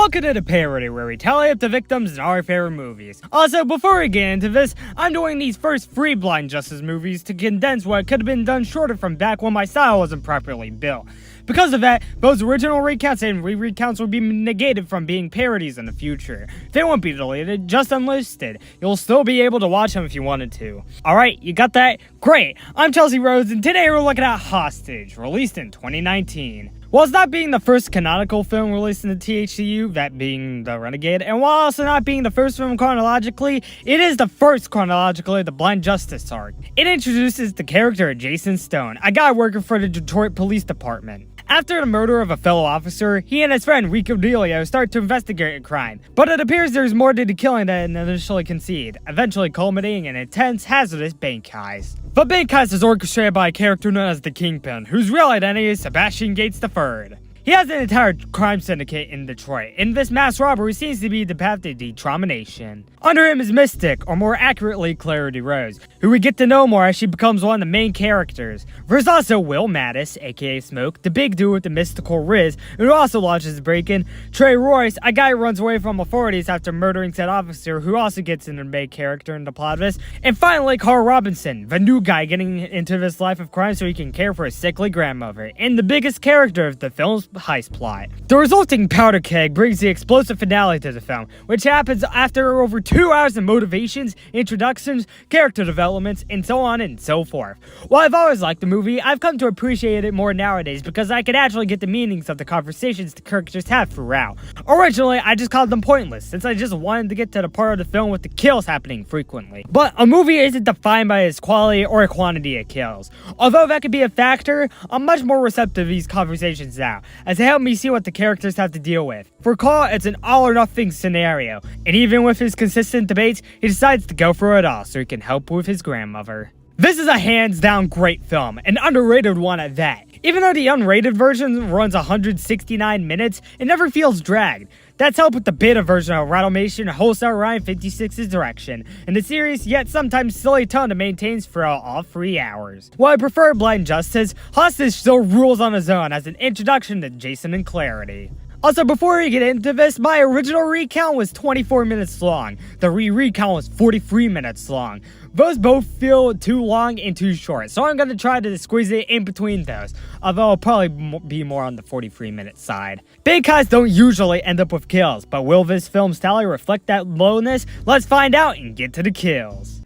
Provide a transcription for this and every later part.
welcome to the Parody, where we tally up the victims in our favorite movies. Also, before we get into this, I'm doing these first 3 Blind Justice movies to condense what could have been done shorter from back when my style wasn't properly built. Because of that, both original recounts and re-recounts will be negated from being parodies in the future. They won't be deleted, just unlisted. You'll still be able to watch them if you wanted to. Alright, you got that? Great! I'm Chelsea Rhodes, and today we're looking at Hostage, released in 2019. While it's not being the first canonical film released in the THCU, that being The Renegade, and while also not being the first film chronologically, it is the first chronologically of the Blind Justice arc. It introduces the character of Jason Stone, a guy working for the Detroit Police Department. After the murder of a fellow officer, he and his friend Rico Delio start to investigate a crime, but it appears there's more to the killing than initially conceived, eventually culminating in an intense, hazardous bank heist. The bank heist is orchestrated by a character known as the Kingpin, whose real identity is Sebastian Gates III. He has an entire crime syndicate in Detroit, and this mass robbery seems to be the path to detramination. Under him is Mystic, or more accurately Clarity Rose, who we get to know more as she becomes one of the main characters. There's also Will Mattis, aka Smoke, the big dude with the mystical Riz, who also launches the break-in, Trey Royce, a guy who runs away from authorities after murdering said officer, who also gets in the main character in the plot of this, and finally Carl Robinson, the new guy getting into this life of crime so he can care for his sickly grandmother, and the biggest character of the film's heist plot. The resulting powder keg brings the explosive finale to the film, which happens after over 2 hours of motivations, introductions, character developments, and so on and so forth. While I've always liked the movie, I've come to appreciate it more nowadays because I can actually get the meanings of the conversations the characters have throughout. Originally, I just called them pointless, since I just wanted to get to the part of the film with the kills happening frequently. But a movie isn't defined by its quality or quantity of kills. Although that could be a factor, I'm much more receptive to these conversations now, as they help me see what the characters have to deal with. For Carl, it's an all-or-nothing scenario, and even with his consistent debates, he decides to go for it all so he can help with his grandmother. This is a hands-down great film, an underrated one at that. Even though the unrated version runs 169 minutes, it never feels dragged. That's helped with the beta version of Rattlemation Wholesale Ryan 56's direction, and the serious yet sometimes silly tone it maintains throughout all 3 hours. While I prefer Blind Justice, Hostage still rules on his own as an introduction to Jason and Clarity. Also, before we get into this, my original recount was 24 minutes long. The recount was 43 minutes long. Those both feel too long and too short, so I'm going to try to squeeze it in between those, although I'll probably be more on the 43-minute side. Big guys don't usually end up with kills, but will this film's tally reflect that lowness? Let's find out and get to the kills.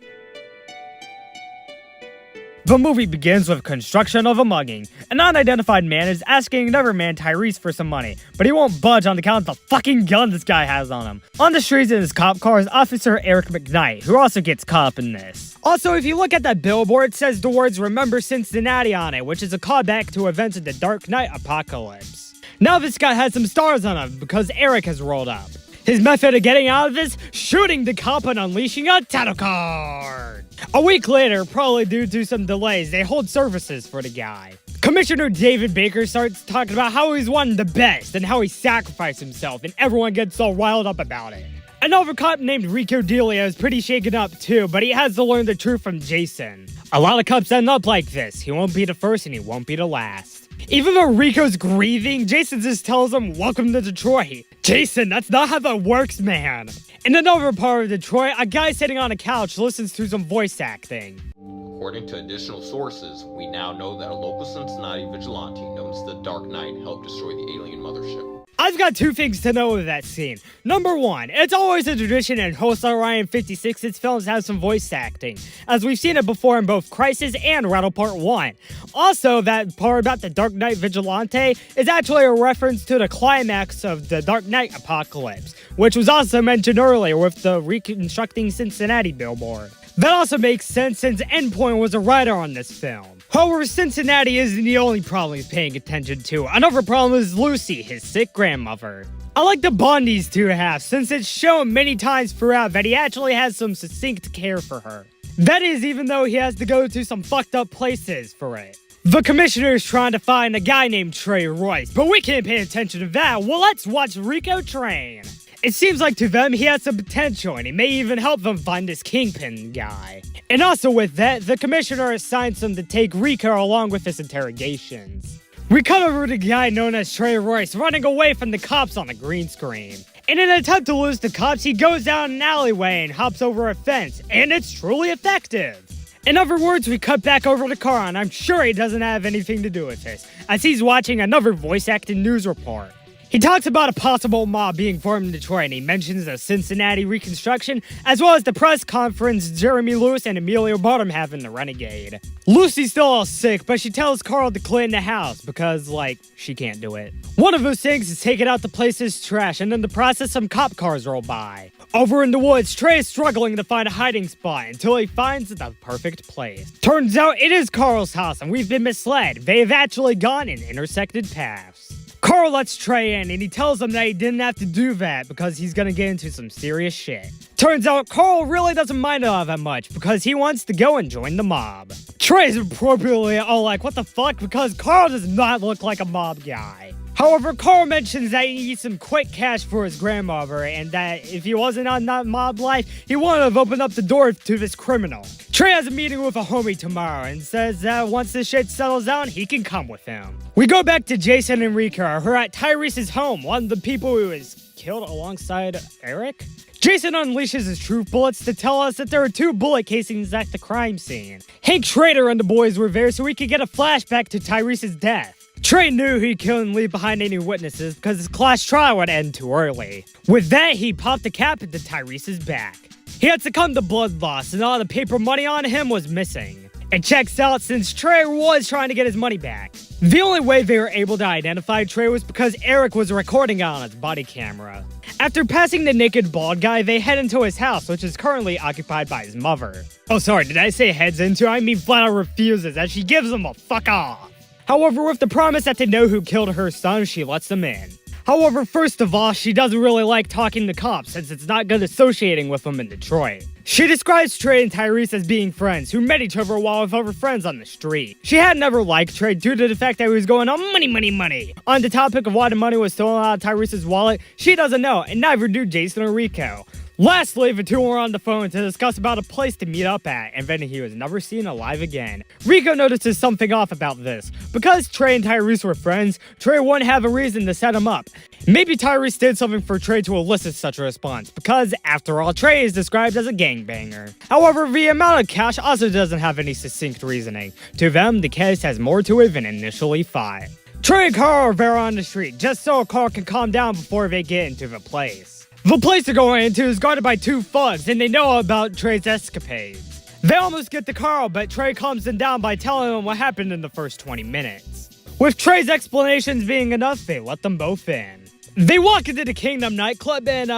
The movie begins with construction of a mugging. An unidentified man is asking another man, Tyrese, for some money, but he won't budge on account of the fucking gun this guy has on him. On the streets in his cop car is Officer Eric McKnight, who also gets caught up in this. Also, if you look at that billboard, it says the words "Remember Cincinnati" on it, which is a callback to events of the Dark Knight Apocalypse. Now this guy has some stars on him because Eric has rolled up. His method of getting out of this? Shooting the cop and unleashing a title card. A week later, probably due to some delays, they hold services for the guy. Commissioner David Baker starts talking about how he's one of the best and how he sacrificed himself, and everyone gets all riled up about it. Another cop named Rico Delio is pretty shaken up too, but he has to learn the truth from Jason. A lot of cops end up like this. He won't be the first and he won't be the last. Even though Rico's grieving, Jason just tells him, "Welcome to Detroit." Jason, that's not how that works, man. In another part of Detroit, a guy sitting on a couch listens to some voice acting. According to additional sources, we now know that a local Cincinnati vigilante known as the Dark Knight helped destroy the alien mothership. I've got 2 things to know of that scene. Number 1, it's always a tradition in Wholesale Ryan 56's films to have some voice acting, as we've seen it before in both Crisis and Rattle Part 1. Also, that part about the Dark Knight Vigilante is actually a reference to the climax of the Dark Knight Apocalypse, which was also mentioned earlier with the reconstructing Cincinnati billboard. That also makes sense since Endpoint was a writer on this film. However, Cincinnati isn't the only problem he's paying attention to. Another problem is Lucy, his sick grandmother. I like the bond these two have, since it's shown many times throughout that he actually has some succinct care for her. That is, even though he has to go to some fucked up places for it. The commissioner is trying to find a guy named Trey Royce, but we can't pay attention to that. Well, let's watch Rico train. It seems like to them he has some potential, and he may even help them find this Kingpin guy. And also with that, the commissioner assigns him to take Rico along with his interrogations. We cut over to the guy known as Trey Royce running away from the cops on the green screen. In an attempt to lose the cops, he goes down an alleyway and hops over a fence, and it's truly effective. In other words, we cut back over to Carl, and I'm sure he doesn't have anything to do with this, as he's watching another voice-acted news report. He talks about a possible mob being formed in Detroit, and he mentions the Cincinnati Reconstruction, as well as the press conference Jeremy Lewis and Emilio Bottom have in The Renegade. Lucy's still all sick, but she tells Carl to clean the house, because, she can't do it. One of those things is taking out the place's trash, and in the process, some cop cars roll by. Over in the woods, Trey is struggling to find a hiding spot until he finds the perfect place. Turns out it is Carl's house, and we've been misled. They have actually gone in intersected paths. Carl lets Trey in, and he tells him that he didn't have to do that because he's gonna get into some serious shit. Turns out Carl really doesn't mind it all that much because he wants to go and join the mob. Trey's appropriately all like, what the fuck? Because Carl does not look like a mob guy. However, Carl mentions that he needs some quick cash for his grandmother, and that if he wasn't on that mob life, he wouldn't have opened up the door to this criminal. Trey has a meeting with a homie tomorrow and says that once this shit settles down, he can come with him. We go back to Jason and Rico, who are at Tyrese's home, one of the people who was killed alongside Eric. Jason unleashes his truth bullets to tell us that there are 2 bullet casings at the crime scene. Hank Schrader and the boys were there so we could get a flashback to Tyrese's death. Trey knew he couldn't leave behind any witnesses because his class trial would end too early. With that, he popped the cap into Tyrese's back. He had succumbed to blood loss, and all the paper money on him was missing. It checks out since Trey was trying to get his money back. The only way they were able to identify Trey was because Eric was recording it on his body camera. After passing the naked bald guy, they head into his house, which is currently occupied by his mother. Oh, sorry, did I say heads into? I mean flat out refuses, as she gives him a fuck off. However, with the promise that they know who killed her son, she lets them in. However, first of all, she doesn't really like talking to cops since it's not good associating with them in Detroit. She describes Trey and Tyrese as being friends who met each other while with other friends on the street. She had never liked Trey due to the fact that he was going on money. On the topic of why the money was stolen out of Tyrese's wallet, she doesn't know, and neither do Jason or Rico. Lastly, the 2 were on the phone to discuss about a place to meet up at, and then he was never seen alive again. Rico notices something off about this. Because Trey and Tyrese were friends, Trey wouldn't have a reason to set him up. Maybe Tyrese did something for Trey to elicit such a response, because, after all, Trey is described as a gangbanger. However, the amount of cash also doesn't have any succinct reasoning. To them, the case has more to it than initially thought. Trey and Carl are there on the street, just so Carl can calm down before they get into the place. The place they're going into is guarded by 2 thugs, and they know about Trey's escapades. They almost get to Carl, but Trey calms them down by telling them what happened in the first 20 minutes. With Trey's explanations being enough, they let them both in. They walk into the Kingdom nightclub and,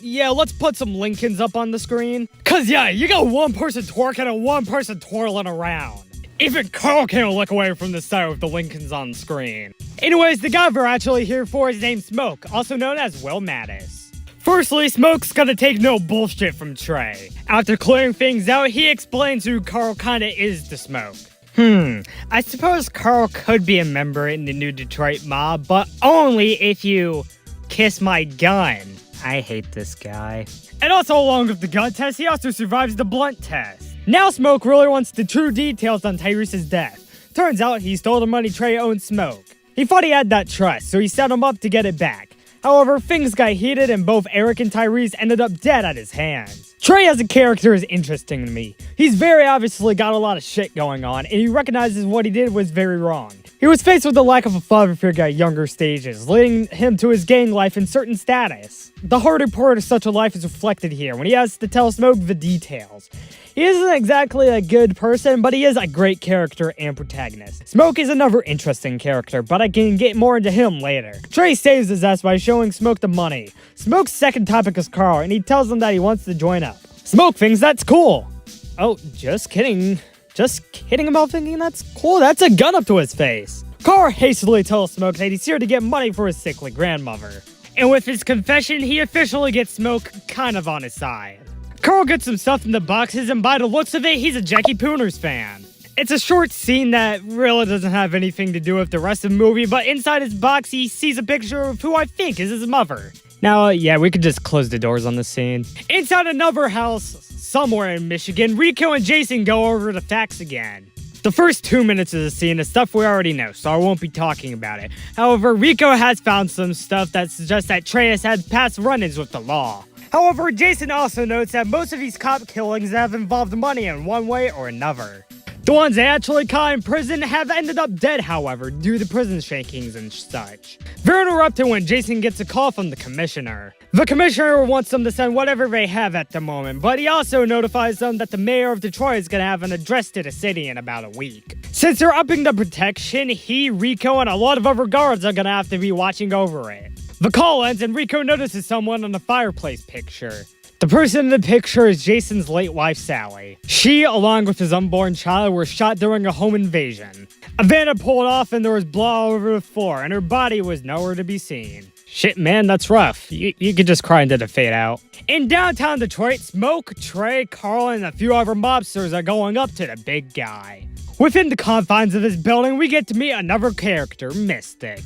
let's put some Lincolns up on the screen. Cause you got one person twerking and one person twirling around. Even Carl can't look away from the sight with the Lincolns on the screen. Anyways, the guy we're actually here for is named Smoke, also known as Will Mattis. Firstly, Smoke's gonna take no bullshit from Trey. After clearing things out, he explains who Carl kinda is to Smoke. I suppose Carl could be a member in the new Detroit mob, but only if you kiss my gun. I hate this guy. And also along with the gun test, he also survives the blunt test. Now Smoke really wants the true details on Tyrese's death. Turns out he stole the money Trey owed Smoke. He thought he had that trust, so he set him up to get it back. However, things got heated and both Eric and Tyrese ended up dead at his hands. Trey as a character is interesting to me. He's very obviously got a lot of shit going on, and he recognizes what he did was very wrong. He was faced with the lack of a father figure at younger stages, leading him to his gang life and certain status. The harder part of such a life is reflected here when he has to tell Smoke the details. He isn't exactly a good person, but he is a great character and protagonist. Smoke is another interesting character, but I can get more into him later. Trey saves his ass by showing Smoke the money. Smoke's second topic is Carl, and he tells him that he wants to join up. Smoke thinks that's cool. Oh, just kidding. Just kidding about thinking that's cool. That's a gun up to his face. Carl hastily tells Smoke that he's here to get money for his sickly grandmother. And with his confession, he officially gets Smoke kind of on his side. Carl gets some stuff in the boxes, and by the looks of it, he's a Jackie Pooners fan. It's a short scene that really doesn't have anything to do with the rest of the movie, but inside his box, he sees a picture of who I think is his mother. Now, we could just close the doors on this scene. Inside another house, somewhere in Michigan, Rico and Jason go over the facts again. The first 2 minutes of the scene is stuff we already know, so I won't be talking about it. However, Rico has found some stuff that suggests that Trey has had past run-ins with the law. However, Jason also notes that most of these cop killings have involved money in one way or another. The ones they actually caught in prison have ended up dead, however, due to prison shakings and such. They're interrupted when Jason gets a call from the commissioner. The commissioner wants them to send whatever they have at the moment, but he also notifies them that the mayor of Detroit is going to have an address to the city in about a week. Since they're upping the protection, he, Rico, and a lot of other guards are going to have to be watching over it. The call ends and Rico notices someone on the fireplace picture. The person in the picture is Jason's late wife, Sally. She, along with his unborn child, were shot during a home invasion. A van had pulled off and there was blood all over the floor, and her body was nowhere to be seen. Shit, man, that's rough. You could just cry into the fade out. In downtown Detroit, Smoke, Trey, Carl, and a few other mobsters are going up to the big guy. Within the confines of this building, we get to meet another character, Mystic.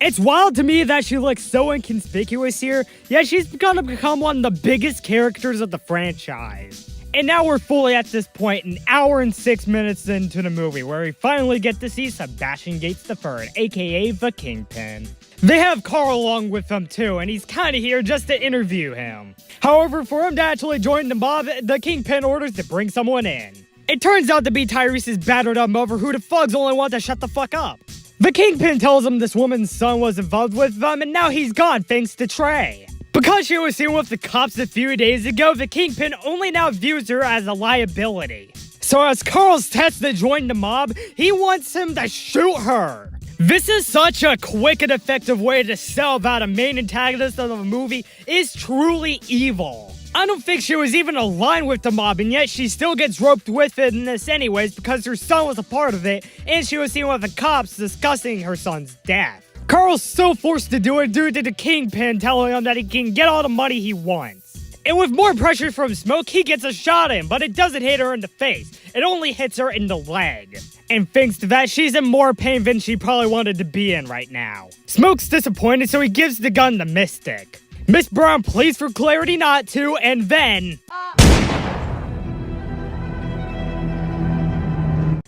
It's wild to me that she looks so inconspicuous here, yet she's gonna become one of the biggest characters of the franchise. And now we're fully at this point, an hour and 6 minutes into the movie, where we finally get to see Sebastian Gates III, aka the Kingpin. They have Carl along with them too, and he's kinda here just to interview him. However, for him to actually join the mob, the Kingpin orders to bring someone in. It turns out to be Tyrese's battered up mother, who the thugs only want to shut the fuck up. The Kingpin tells him this woman's son was involved with them, and now he's gone thanks to Trey. Because she was seen with the cops a few days ago, the Kingpin only now views her as a liability. So as Carl's test to join the mob, he wants him to shoot her. This is such a quick and effective way to sell that a main antagonist of the movie is truly evil. I don't think she was even aligned with the mob, and yet she still gets roped with it in this anyways because her son was a part of it, and she was seen with the cops discussing her son's death. Carl's still forced to do it due to the Kingpin telling him that he can get all the money he wants. And with more pressure from Smoke, he gets a shot in, but it doesn't hit her in the face. It only hits her in the leg. And thanks to that, she's in more pain than she probably wanted to be in right now. Smoke's disappointed, so he gives the gun to Mystic. Miss Brown pleads for clarity not to, and then...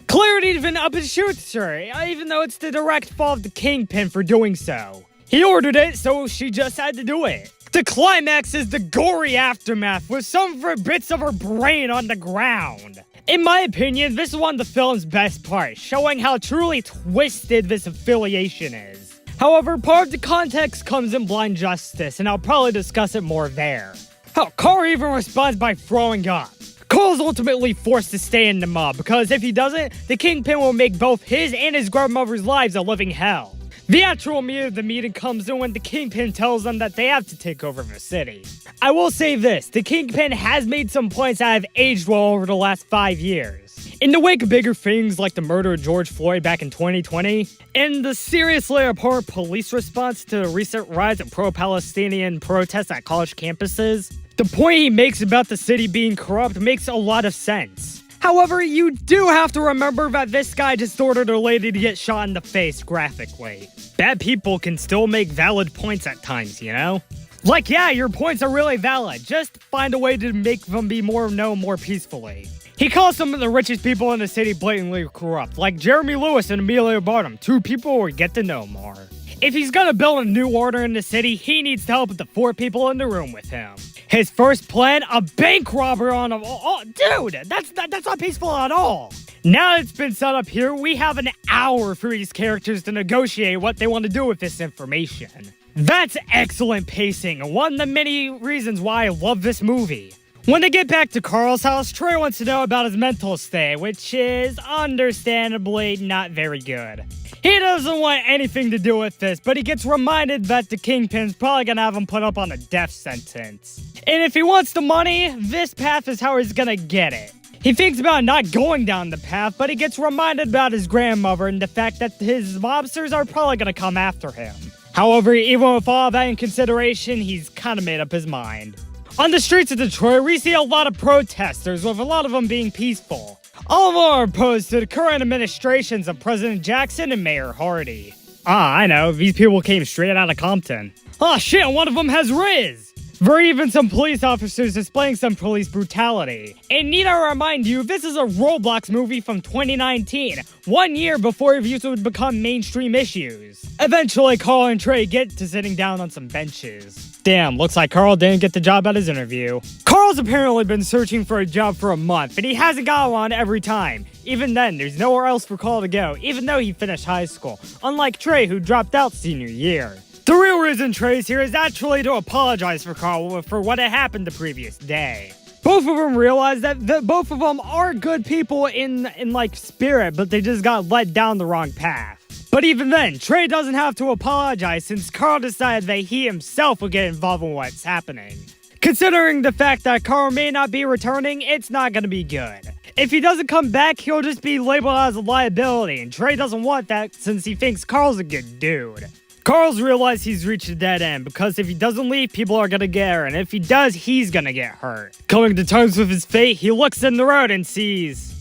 Clarity even up and shoots her, even though it's the direct fault of the Kingpin for doing so. He ordered it, so she just had to do it. The climax is the gory aftermath, with some of her bits of her brain on the ground. In my opinion, this is one of the film's best parts, showing how truly twisted this affiliation is. However, part of the context comes in Blind Justice, and I'll probably discuss it more there. Hell, Carl even responds by throwing up. Carl's ultimately forced to stay in the mob, because if he doesn't, the Kingpin will make both his and his grandmother's lives a living hell. The actual meat of the meeting comes in when the Kingpin tells them that they have to take over the city. I will say this, the Kingpin has made some points that have aged well over the last 5 years. In the wake of bigger things like the murder of George Floyd back in 2020, and the seriously abhorrent police response to the recent rise of pro-Palestinian protests at college campuses, the point he makes about the city being corrupt makes a lot of sense. However, you do have to remember that this guy just ordered a lady to get shot in the face graphically. Bad people can still make valid points at times, you know? Like, yeah, your points are really valid, just find a way to make them be more known more peacefully. He calls some of the richest people in the city blatantly corrupt, like Jeremy Lewis and Emilio Barnum, 2 people we get to know more. If he's gonna build a new order in the city, he needs to help with the 4 people in the room with him. His first plan, a bank robber on a... Oh, dude, that's not peaceful at all. Now that it's been set up here, we have an hour for these characters to negotiate what they want to do with this information. That's excellent pacing, and one of the many reasons why I love this movie. When they get back to Carl's house, Trey wants to know about his mental state, which is understandably not very good. He doesn't want anything to do with this, but he gets reminded that the Kingpin's probably gonna have him put up on a death sentence. And if he wants the money, this path is how he's gonna get it. He thinks about not going down the path, but he gets reminded about his grandmother and the fact that his mobsters are probably gonna come after him. However, even with all that in consideration, he's kinda made up his mind. On the streets of Detroit, we see a lot of protesters, with a lot of them being peaceful. All of them are opposed to the current administrations of President Jackson and Mayor Hardy. Ah, I know, these people came straight out of Compton. Oh shit, one of them has Riz! There are even some police officers displaying some police brutality. And need I remind you, this is a Roblox movie from 2019, 1 year before reviews would become mainstream issues. Eventually, Carl and Trey get to sitting down on some benches. Damn, looks like Carl didn't get the job at his interview. Carl's apparently been searching for a job for a month, and he hasn't got one every time. Even then, there's nowhere else for Carl to go, even though he finished high school, unlike Trey, who dropped out senior year. The real reason Trey's here is actually to apologize for Carl for what had happened the previous day. Both of them realize that both of them are good people in spirit, but they just got led down the wrong path. But even then, Trey doesn't have to apologize since Carl decided that he himself would get involved in what's happening. Considering the fact that Carl may not be returning, it's not gonna be good. If he doesn't come back, he'll just be labeled as a liability, and Trey doesn't want that since he thinks Carl's a good dude. Carl's realized he's reached a dead end because if he doesn't leave, people are gonna get hurt, and if he does, he's gonna get hurt. Coming to terms with his fate, he looks in the road and sees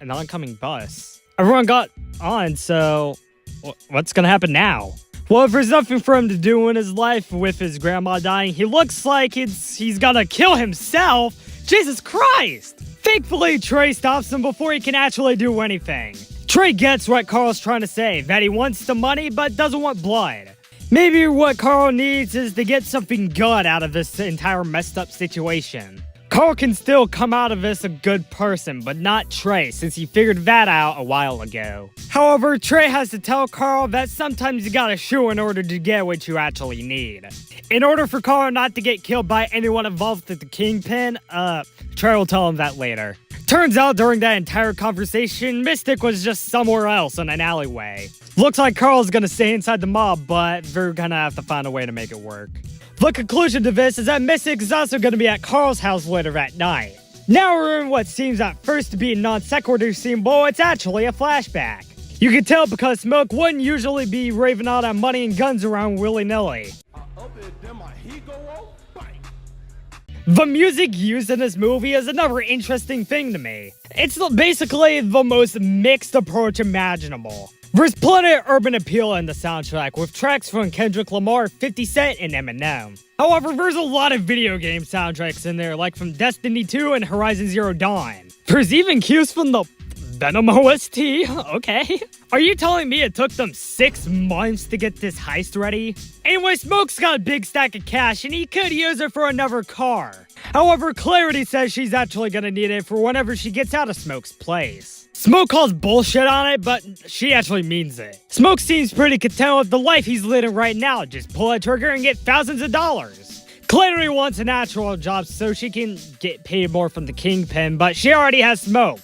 an oncoming bus. Everyone got on, so what's gonna happen now? Well, if there's nothing for him to do in his life with his grandma dying, he looks like he's gonna kill himself. Jesus Christ! Thankfully, Trey stops him before he can actually do anything. Trey gets what Carl's trying to say, that he wants the money but doesn't want blood. Maybe what Carl needs is to get something good out of this entire messed up situation. Carl can still come out of this a good person, but not Trey, since he figured that out a while ago. However, Trey has to tell Carl that sometimes you gotta shoot in order to get what you actually need. In order for Carl not to get killed by anyone involved with the Kingpin, Trey will tell him that later. Turns out during that entire conversation, Mystic was just somewhere else in an alleyway. Looks like Carl's gonna stay inside the mob, but they're gonna have to find a way to make it work. The conclusion to this is that Mystic is also gonna be at Carl's house later that night. Now we're in what seems at first to be a non-sequitur scene, but it's actually a flashback. You can tell because Smoke wouldn't usually be raving all that money and guns around willy-nilly. The music used in this movie is another interesting thing to me. It's basically the most mixed approach imaginable. There's plenty of urban appeal in the soundtrack, with tracks from Kendrick Lamar, 50 Cent, and Eminem. However, there's a lot of video game soundtracks in there, like from Destiny 2 and Horizon Zero Dawn. There's even cues from the Venom OST, okay. Are you telling me it took them 6 months to get this heist ready? Anyway, Smoke's got a big stack of cash and he could use it for another car. However, Clarity says she's actually gonna need it for whenever she gets out of Smoke's place. Smoke calls bullshit on it, but she actually means it. Smoke seems pretty content with the life he's living right now, just pull a trigger and get thousands of dollars. Clarity wants an actual job so she can get paid more from the Kingpin, but she already has Smoke.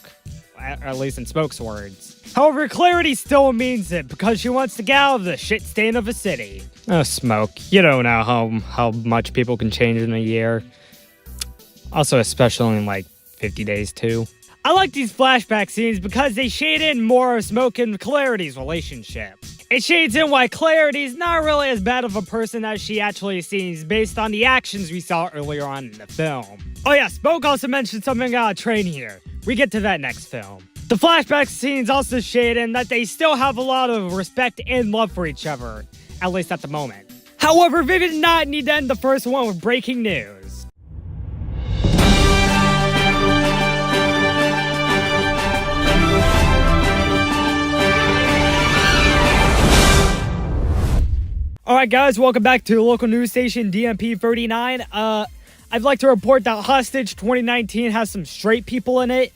At least in Smoke's words. However, Clarity still means it because she wants to get out of the shit stain of a city. Oh, Smoke, you don't know how much people can change in a year. Also, especially in like 50 days too. I like these flashback scenes because they shade in more of Smoke and Clarity's relationship. It shades in why Clarity's not really as bad of a person as she actually seems based on the actions we saw earlier on in the film. Oh yeah, Smoke also mentioned something about a train here. We get to that next film. The flashback scenes also shade in that they still have a lot of respect and love for each other, at least at the moment. However, they did not need to end the first one with breaking news. Alright guys, welcome back to the local news station DMP 39. I'd like to report that Hostage 2019 has some straight people in it.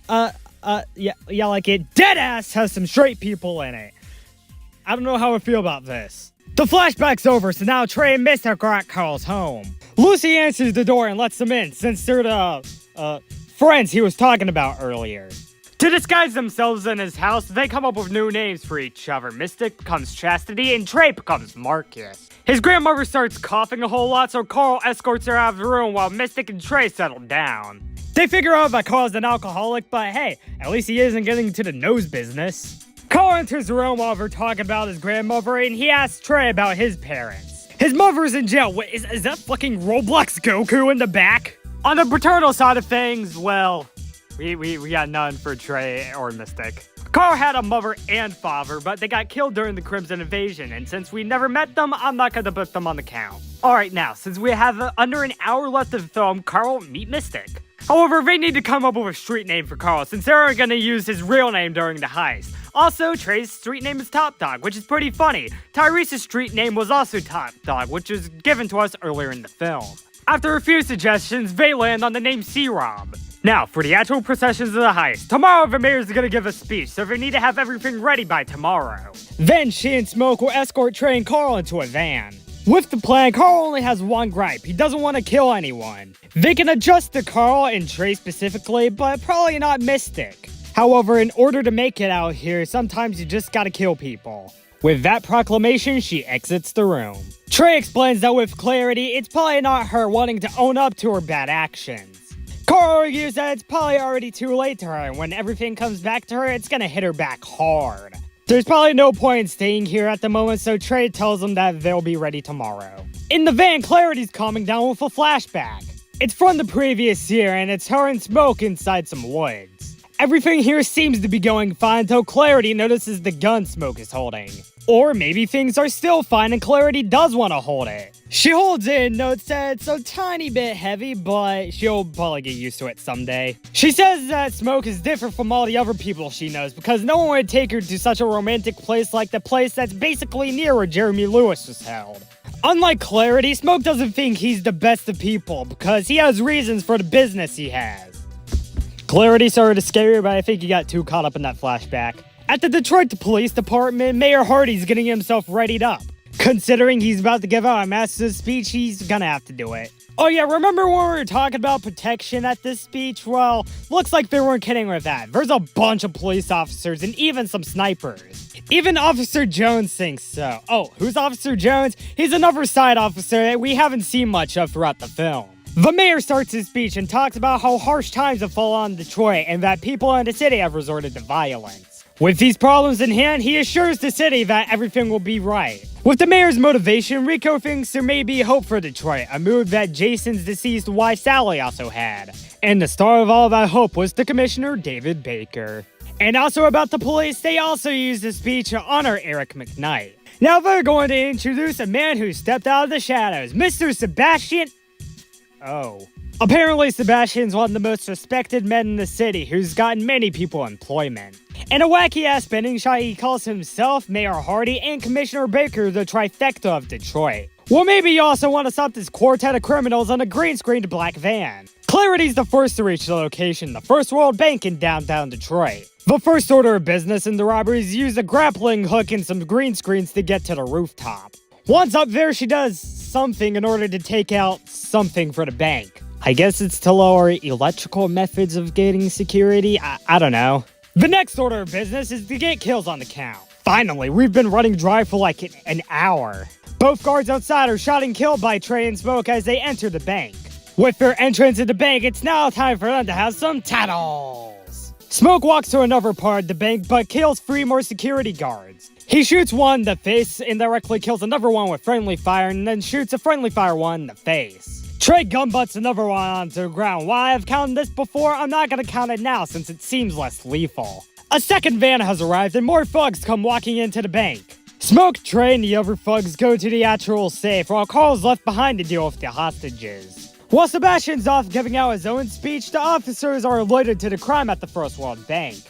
Yeah, like it deadass has some straight people in it. I don't know how I feel about this. The flashback's over, so now Trey and Mystic are at Carl's home. Lucy answers the door and lets them in, since they're the, friends he was talking about earlier. To disguise themselves in his house, they come up with new names for each other. Mystic becomes Chastity, and Trey becomes Marcus. His grandmother starts coughing a whole lot, so Carl escorts her out of the room while Mystic and Trey settle down. They figure out that Carl's an alcoholic, but hey, at least he isn't getting into the nose business. Carl enters the room while they're talking about his grandmother, and he asks Trey about his parents. His mother's in jail. Wait, is that fucking Roblox Goku in the back? On the paternal side of things, well, we got none for Trey or Mystic. Carl had a mother and father, but they got killed during the Crimson Invasion, and since we never met them, I'm not gonna put them on the count. Alright, now, since we have under an hour left of the film, Carl, meet Mystic. However, they need to come up with a street name for Carl, since they aren't gonna use his real name during the heist. Also, Trey's street name is Top Dog, which is pretty funny. Tyrese's street name was also Top Dog, which was given to us earlier in the film. After a few suggestions, they land on the name C-Rob. Now, for the actual processions of the heist. Tomorrow, the mayor's gonna give a speech, so they need to have everything ready by tomorrow. Then, she and Smoke will escort Trey and Carl into a van. With the plan, Carl only has one gripe. He doesn't want to kill anyone. They can adjust to Carl and Trey specifically, but probably not Mystic. However, in order to make it out here, sometimes you just gotta kill people. With that proclamation, she exits the room. Trey explains that with clarity, it's probably not her wanting to own up to her bad actions. Carl argues that it's probably already too late to her, and when everything comes back to her, it's gonna hit her back hard. There's probably no point in staying here at the moment, so Trey tells them that they'll be ready tomorrow. In the van, Clarity's calming down with a flashback. It's from the previous year, and it's her and Smoke inside some woods. Everything here seems to be going fine until Clarity notices the gun Smoke is holding. Or maybe things are still fine and Clarity does want to hold it. She holds it and notes that it's a tiny bit heavy, but she'll probably get used to it someday. She says that Smoke is different from all the other people she knows because no one would take her to such a romantic place like the place that's basically near where Jeremy Lewis was held. Unlike Clarity, Smoke doesn't think he's the best of people because he has reasons for the business he has. Clarity, sorry to scare you, but I think you got too caught up in that flashback. At the Detroit Police Department, Mayor Hardy's getting himself readied up. Considering he's about to give out a massive speech, he's gonna have to do it. Oh yeah, remember when we were talking about protection at this speech? Well, looks like they weren't kidding with that. There's a bunch of police officers and even some snipers. Even Officer Jones thinks so. Oh, who's Officer Jones? He's another side officer that we haven't seen much of throughout the film. The mayor starts his speech and talks about how harsh times have fallen on Detroit and that people in the city have resorted to violence. With these problems in hand, he assures the city that everything will be right. With the mayor's motivation, Rico thinks there may be hope for Detroit, a move that Jason's deceased wife Sally also had. And the star of all that hope was the Commissioner David Baker. And also about the police, they also used the speech to honor Eric McKnight. Now they're going to introduce a man who stepped out of the shadows, Mr. Sebastian... Oh. Apparently, Sebastian's one of the most respected men in the city who's gotten many people employment. In a wacky-ass spinning shot, he calls himself, Mayor Hardy, and Commissioner Baker the trifecta of Detroit. Well, maybe you also want to stop this quartet of criminals on a green-screened black van. Clarity's the first to reach the location, the First World Bank in downtown Detroit. The first order of business in the robbery is use a grappling hook and some green screens to get to the rooftop. Once up there, she does something in order to take out something for the bank. I guess it's to lower electrical methods of getting security? I don't know. The next order of business is to get kills on the count. Finally, we've been running dry for like an hour. Both guards outside are shot and killed by Trey and Smoke as they enter the bank. With their entrance to the bank, it's now time for them to have some tattles. Smoke walks to another part of the bank but kills 3 more security guards. He shoots one in the face, indirectly kills another one with friendly fire, and then shoots a friendly fire one in the face. Trey gunbutts another one onto the ground. While I've counted this before, I'm not gonna count it now since it seems less lethal. A second van has arrived and more thugs come walking into the bank. Smoke, Trey, and the other thugs go to the actual safe while Carl's left behind to deal with the hostages. While Sebastian's off giving out his own speech, the officers are alerted to the crime at the First World Bank.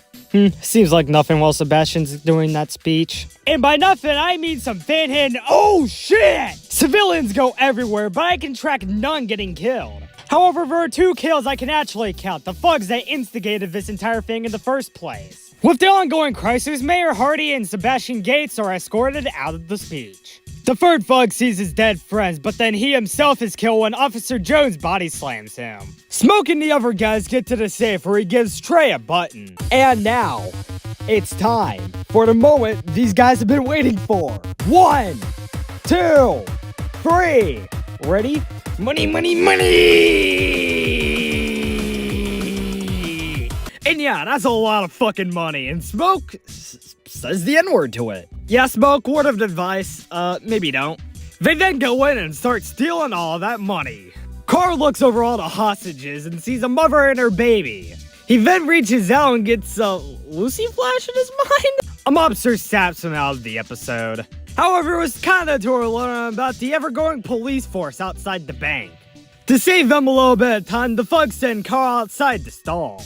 Seems like nothing while Sebastian's doing that speech. And by nothing, I mean some fan-hidden oh shit! Civilians go everywhere, but I can track none getting killed. However, there are 2 kills I can actually count, the thugs that instigated this entire thing in the first place. With the ongoing crisis, Mayor Hardy and Sebastian Gates are escorted out of the speech. The third thug sees his dead friends, but then he himself is killed when Officer Jones body slams him. Smoke and the other guys get to the safe where he gives Trey a button. And now, it's time for the moment these guys have been waiting for. 1, 2, 3. Ready? Money, money, money! And yeah, that's a lot of fucking money, and Smoke says the N-word to it. Yeah, Smoke, word of advice, maybe don't. They then go in and start stealing all of that money. Carl looks over all the hostages and sees a mother and her baby. He then reaches out and gets a Lucy flash in his mind? A mobster saps him out of the episode. However, it was kinda to learn about the ever-growing police force outside the bank. To save them a little bit of time, the thugs send Carl outside to stall.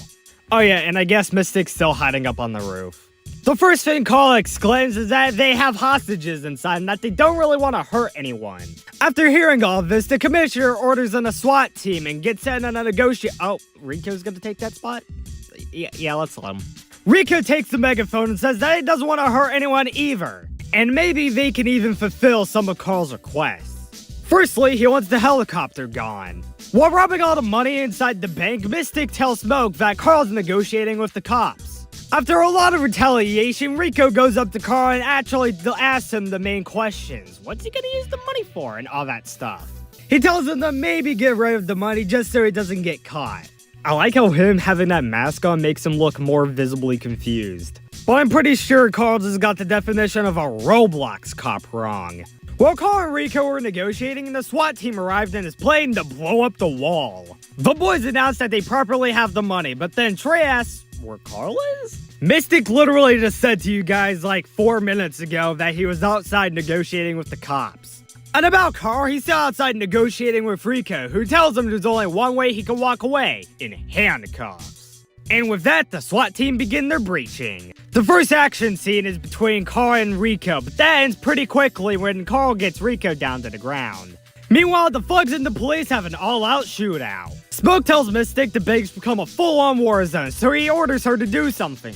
Oh yeah, and I guess Mystic's still hiding up on the roof. The first thing Carl exclaims is that they have hostages inside and that they don't really want to hurt anyone. After hearing all of this, the commissioner orders in a SWAT team and gets in on a negotiate. Oh, Rico's gonna take that spot? Yeah, let's let him. Rico takes the megaphone and says that he doesn't want to hurt anyone either. And maybe they can even fulfill some of Carl's requests. Firstly, he wants the helicopter gone. While robbing all the money inside the bank, Mystic tells Smoke that Carl's negotiating with the cops. After a lot of retaliation, Rico goes up to Carl and actually asks him the main questions. What's he gonna use the money for and all that stuff? He tells him to maybe get rid of the money just so he doesn't get caught. I like how him having that mask on makes him look more visibly confused. But I'm pretty sure Carl just got the definition of a Roblox cop wrong. While Carl and Rico were negotiating, the SWAT team arrived in his plane to blow up the wall. The boys announced that they properly have the money, but then Trey asks where Carl is? Mystic literally just said to you guys like 4 minutes ago that he was outside negotiating with the cops. And about Carl, he's still outside negotiating with Rico, who tells him there's only one way he can walk away, in handcuffs. And with that, the SWAT team begin their breaching. The first action scene is between Carl and Rico, but that ends pretty quickly when Carl gets Rico down to the ground. Meanwhile, the thugs and the police have an all-out shootout. Smoke tells Mystic the bank's become a full-on war zone, so he orders her to do something.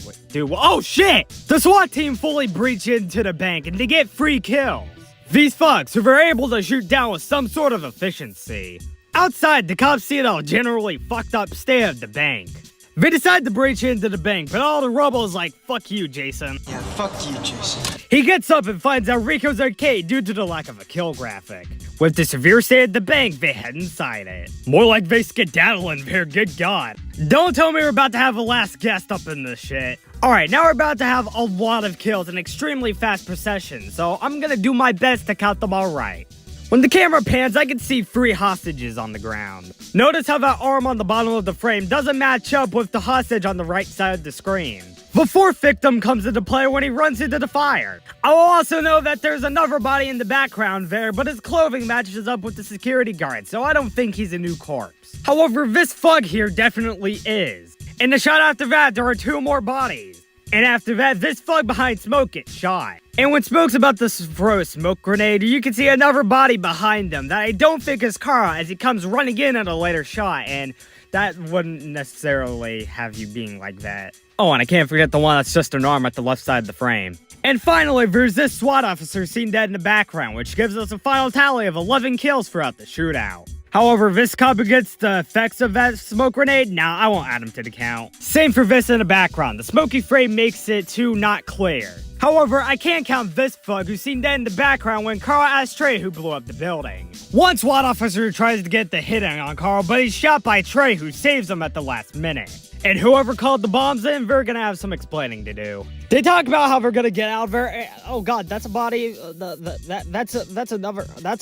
Oh shit! The SWAT team fully breach into the bank and they get free kills. These thugs, who were able to shoot down with some sort of efficiency. Outside, the cops see the generally fucked up state of the bank. They decide to breach into the bank, but all the rubble is like, fuck you, Jason. Yeah, fuck you, Jason. He gets up and finds out Rico's arcade due to the lack of a kill graphic. With the severe state of the bank, they head inside it. More like they skedaddle in there, good god. Don't tell me we're about to have a last guest up in this shit. Alright, now we're about to have a lot of kills in extremely fast procession, so I'm gonna do my best to count them all right. When the camera pans, I can see 3 hostages on the ground. Notice how that arm on the bottom of the frame doesn't match up with the hostage on the right side of the screen. The 4th victim comes into play when he runs into the fire. I will also know that there's another body in the background there, but his clothing matches up with the security guard, so I don't think he's a new corpse. However, this thug here definitely is. In the shot after that, there are 2 more bodies. And after that, this thug behind Smoke gets shot. And when Smoke's about to throw a smoke grenade, you can see another body behind him that I don't think is Carl as he comes running in at a later shot, and that wouldn't necessarily have you being like that. Oh, and I can't forget the one that's just an arm at the left side of the frame. And finally, there's this SWAT officer seen dead in the background, which gives us a final tally of 11 kills throughout the shootout. However, this cop who gets the effects of that smoke grenade, nah, I won't add him to the count. Same for this in the background. The smoky frame makes it too not clear. However, I can't count this thug who's seen dead in the background when Carl asked Trey who blew up the building. One SWAT officer tries to get the hit on Carl, but he's shot by Trey who saves him at the last minute. And whoever called the bombs in, they're gonna have some explaining to do. They talk about how they're gonna get out of there. Oh god, that's a body. That's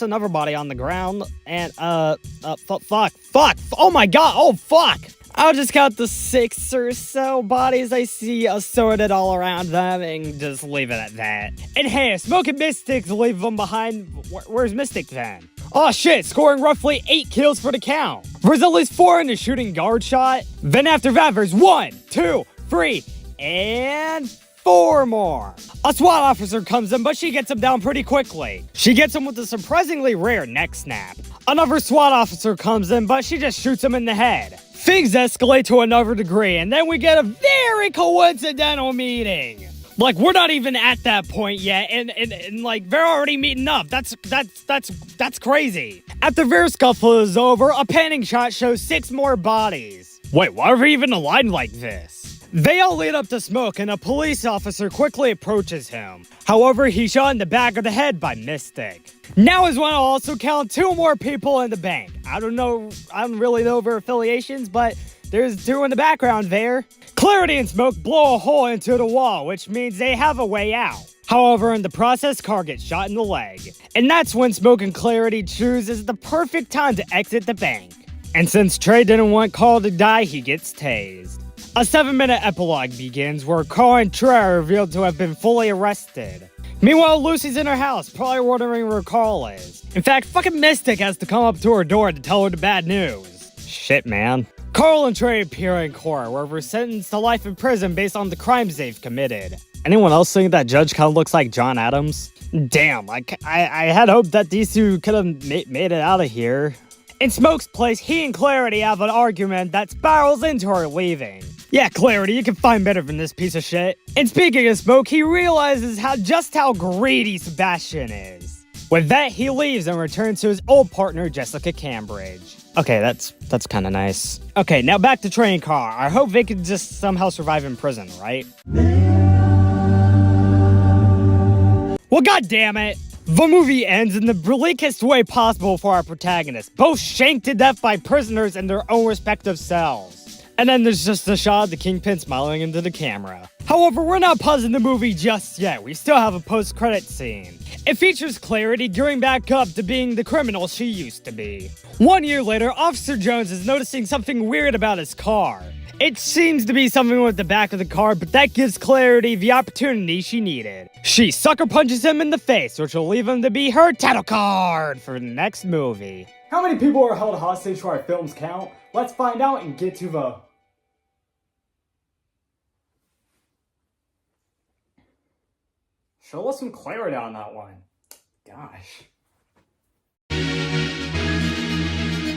another body on the ground. And fuck. Oh my god. Oh fuck. I'll just count the 6 or so bodies I see assorted all around them and just leave it at that. And hey, Smoke and Mystic leave them behind. Where's Mystic then? Oh shit, scoring roughly 8 kills for the count. There's at least 4 in the shooting guard shot. Then after that, there's 1, 2, 3, and 4 more. A SWAT officer comes in, but she gets him down pretty quickly. She gets him with a surprisingly rare neck snap. Another SWAT officer comes in, but she just shoots him in the head. Things escalate to another degree, and then we get a very coincidental meeting. Like, we're not even at that point yet, and like, they're already meeting up. That's crazy. After their scuffle is over, a panning shot shows 6 more bodies. Wait, why are we even aligned like this? They all lead up to Smoke, and a police officer quickly approaches him. However, he's shot in the back of the head by Mystic. Now is when I'll also count 2 more people in the bank. I don't really know their affiliations, but there's 2 in the background there. Clarity and Smoke blow a hole into the wall, which means they have a way out. However, in the process, Carl gets shot in the leg. And that's when Smoke and Clarity chooses the perfect time to exit the bank. And since Trey didn't want Carl to die, he gets tased. A 7-minute epilogue begins where Carl and Trey are revealed to have been fully arrested. Meanwhile, Lucy's in her house, probably wondering where Carl is. In fact, fucking Mystic has to come up to her door to tell her the bad news. Shit, man. Carl and Trey appear in court, where we're sentenced to life in prison based on the crimes they've committed. Anyone else think that judge kind of looks like John Adams? Damn, like, I had hoped that these two could have made it out of here. In Smoke's place, he and Clarity have an argument that spirals into her leaving. Yeah, Clarity, you can find better than this piece of shit. And speaking of Smoke, he realizes just how greedy Sebastian is. With that, he leaves and returns to his old partner, Jessica Cambridge. Okay, that's kind of nice. Okay, now back to Trey and Carl. I hope they can just somehow survive in prison, right? Well, goddammit! The movie ends in the bleakest way possible for our protagonists, both shanked to death by prisoners in their own respective cells. And then there's just a shot of the Kingpin smiling into the camera. However, we're not pausing the movie just yet. We still have a post-credit scene. It features Clarity gearing back up to being the criminal she used to be. 1 year later, Officer Jones is noticing something weird about his car. It seems to be something with the back of the car, but that gives Clarity the opportunity she needed. She sucker punches him in the face, which will leave him to be her title card for the next movie. How many people are held hostage for our films count? Let's find out and get to the... Show us some clarity on that one. Gosh.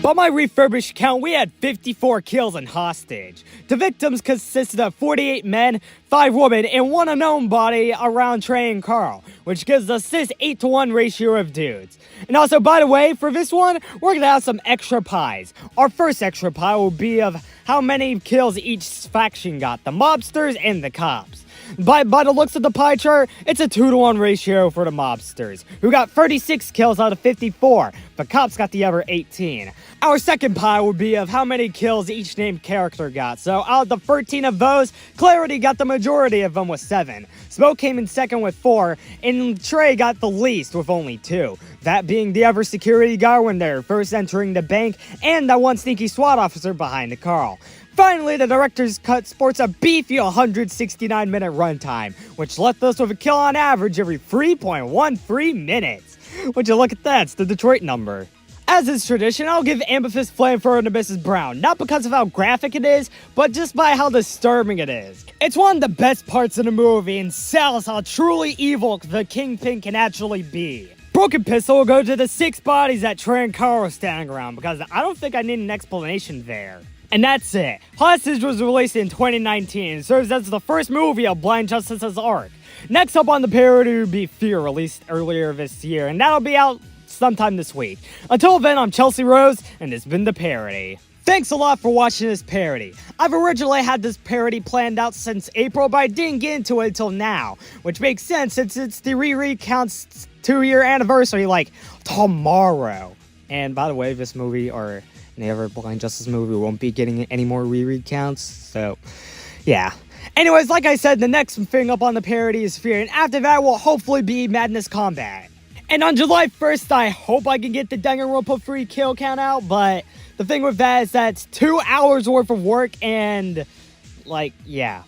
By my refurbished count, we had 54 kills and hostage. The victims consisted of 48 men, 5 women, and 1 unknown body around Trey and Carl, which gives us this 8-to-1 ratio of dudes. And also, by the way, for this one, we're gonna have some extra pies. Our first extra pie will be of how many kills each faction got, the mobsters and the cops. By the looks of the pie chart, it's a 2-to-1 ratio for the mobsters, who got 36 kills out of 54, but cops got the other 18. Our second pie would be of how many kills each named character got, so out of the 13 of those, Clarity got the majority of them with 7. Smoke came in second with 4, and Trey got the least with only 2. That being the other security guard when they're first entering the bank, and that one sneaky SWAT officer behind Carl. Finally, the director's cut sports a beefy 169-minute runtime, which left us with a kill on average every 3.13 minutes. Would you look at that? It's the Detroit number. As is tradition, I'll give Amethyst Flamethrower to Mrs. Brown, not because of how graphic it is, but just by how disturbing it is. It's one of the best parts of the movie and sells how truly evil the Kingpin can actually be. Broken Pistol will go to the 6 bodies that Trey and Carl are standing around, because I don't think I need an explanation there. And that's it. Hostage was released in 2019 and serves as the first movie of Blind Justice's arc. Next up on the parody will be Fear, released earlier this year, and that'll be out sometime this week. Until then, I'm Chelsea Rose, and it's been the Parody. Thanks a lot for watching this parody. I've originally had this parody planned out since April, but I didn't get into it until now, which makes sense since it's the RECOINT's 2-year anniversary, like, tomorrow. And by the way, this movie, or any other Blind Justice movie, won't be getting any more recounts, so yeah. Anyways, like I said, the next thing up on the parody is Fear, and after that will hopefully be Madness Combat. And on July 1st, I hope I can get the Danganronpa free kill count out, but the thing with that is that it's 2 hours worth of work, and, like, yeah.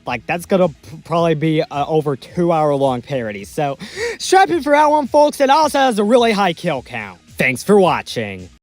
Like, that's gonna probably be over 2-hour long parody, so strap in for that one, folks. It also has a really high kill count. Thanks for watching.